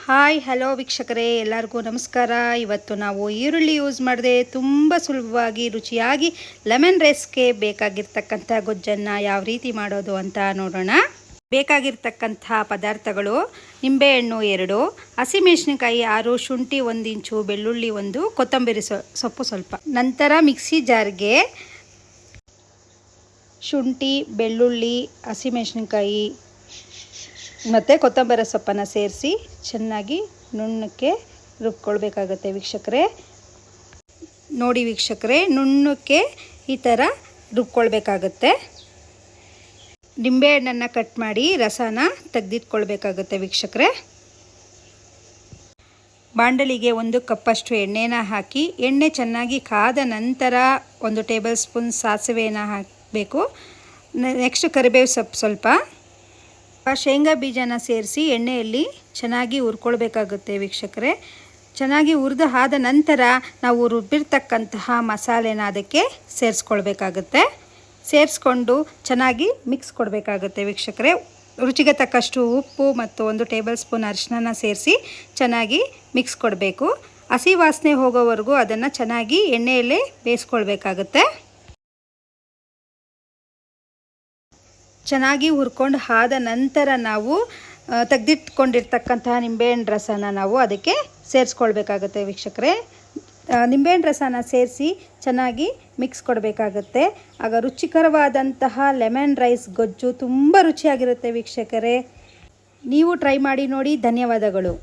Hi hello ವೀಕ್ಷಕರೇ, ಎಲ್ಲರಿಗೂ ನಮಸ್ಕಾರ. ಇವತ್ತು ನಾವು ಈರುಳ್ಳಿ ಯೂಸ್ ಮಾಡದೆ ತುಂಬ ಸುಲಭವಾಗಿ ರುಚಿಯಾಗಿ ಲೆಮನ್ ರೈಸ್ಗೆ ಬೇಕಾಗಿರ್ತಕ್ಕಂಥ ಗೊಜ್ಜನ್ನು ಯಾವ ರೀತಿ ಮಾಡೋದು ಅಂತ ನೋಡೋಣ. ಬೇಕಾಗಿರ್ತಕ್ಕಂಥ ಪದಾರ್ಥಗಳು: ನಿಂಬೆಹಣ್ಣು 2, ಹಸಿಮೆಣಸಿನಕಾಯಿ 6, ಶುಂಠಿ 1 ಇಂಚು, ಬೆಳ್ಳುಳ್ಳಿ 1, ಕೊತ್ತಂಬರಿ ಸೊಪ್ಪು ಸ್ವಲ್ಪ. ನಂತರ ಮಿಕ್ಸಿ ಜಾರ್ಗೆ ಶುಂಠಿ, ಬೆಳ್ಳುಳ್ಳಿ, ಹಸಿಮೆಣಸಿನಕಾಯಿ ಮತ್ತು ಕೊತ್ತಂಬರಿ ಸೊಪ್ಪನ್ನು ಸೇರಿಸಿ ಚೆನ್ನಾಗಿ ನುಣ್ಣಕ್ಕೆ ರುಬ್ಕೊಳ್ಬೇಕಾಗತ್ತೆ ವೀಕ್ಷಕರೇ. ನೋಡಿ ವೀಕ್ಷಕರೇ, ನುಣ್ಣಕ್ಕೆ ಈ ಥರ ರುಬ್ಕೊಳ್ಬೇಕಾಗತ್ತೆ. ನಿಂಬೆಹಣ್ಣನ್ನು ಕಟ್ ಮಾಡಿ ರಸನ ತೆಗೆದಿಟ್ಕೊಳ್ಬೇಕಾಗತ್ತೆ ವೀಕ್ಷಕರೇ. ಬಾಂಡಲಿಗೆ 1 ಕಪ್ಪಷ್ಟು ಎಣ್ಣೆನ ಹಾಕಿ, ಎಣ್ಣೆ ಚೆನ್ನಾಗಿ ಕಾದ ನಂತರ 1 ಟೇಬಲ್ ಸ್ಪೂನ್ ಸಾಸಿವೆನ ಹಾಕಬೇಕು. ನೆಕ್ಸ್ಟ್ ಕರಿಬೇವು ಸೊಪ್ಪು ಸ್ವಲ್ಪ, ಶೇಂಗಾ ಬೀಜನ ಸೇರಿಸಿ ಎಣ್ಣೆಯಲ್ಲಿ ಚೆನ್ನಾಗಿ ಹುರ್ಕೊಳ್ಬೇಕಾಗುತ್ತೆ ವೀಕ್ಷಕರೇ. ಚೆನ್ನಾಗಿ ಹುರಿದು ಆದ ನಂತರ ನಾವು ರುಬ್ಬಿರ್ತಕ್ಕಂತಹ ಮಸಾಲೆನ ಅದಕ್ಕೆ ಸೇರಿಸ್ಕೊಳ್ಬೇಕಾಗುತ್ತೆ. ಸೇರಿಸ್ಕೊಂಡು ಚೆನ್ನಾಗಿ ಮಿಕ್ಸ್ ಕೊಡಬೇಕಾಗುತ್ತೆ ವೀಕ್ಷಕರೇ. ರುಚಿಗೆ ತಕ್ಕಷ್ಟು ಉಪ್ಪು ಮತ್ತು 1 ಟೇಬಲ್ ಸ್ಪೂನ್ ಅರಿಶಿನ ಸೇರಿಸಿ ಚೆನ್ನಾಗಿ ಮಿಕ್ಸ್ ಕೊಡಬೇಕು. ಹಸಿ ವಾಸನೆ ಹೋಗೋವರೆಗೂ ಅದನ್ನು ಚೆನ್ನಾಗಿ ಎಣ್ಣೆಯಲ್ಲೇ ಬೇಯಿಸ್ಕೊಳ್ಬೇಕಾಗುತ್ತೆ. ಚೆನ್ನಾಗಿ ಹುರ್ಕೊಂಡು ಆದ ನಂತರ ನಾವು ತೆಗೆದಿಟ್ಕೊಂಡಿರ್ತಕ್ಕಂತಹ ನಿಂಬೆಹಣ್ಣು ರಸನ ನಾವು ಅದಕ್ಕೆ ಸೇರಿಸ್ಕೊಳ್ಬೇಕಾಗುತ್ತೆ ವೀಕ್ಷಕರೇ. ನಿಂಬೆಹಣ್ಣು ರಸನ ಸೇರಿಸಿ ಚೆನ್ನಾಗಿ ಮಿಕ್ಸ್ ಕೊಡಬೇಕಾಗುತ್ತೆ. ಆಗ ರುಚಿಕರವಾದಂತಹ ಲೆಮನ್ ರೈಸ್ ಗೊಜ್ಜು ತುಂಬ ರುಚಿಯಾಗಿರುತ್ತೆ ವೀಕ್ಷಕರೇ. ನೀವು ಟ್ರೈ ಮಾಡಿ ನೋಡಿ. ಧನ್ಯವಾದಗಳು.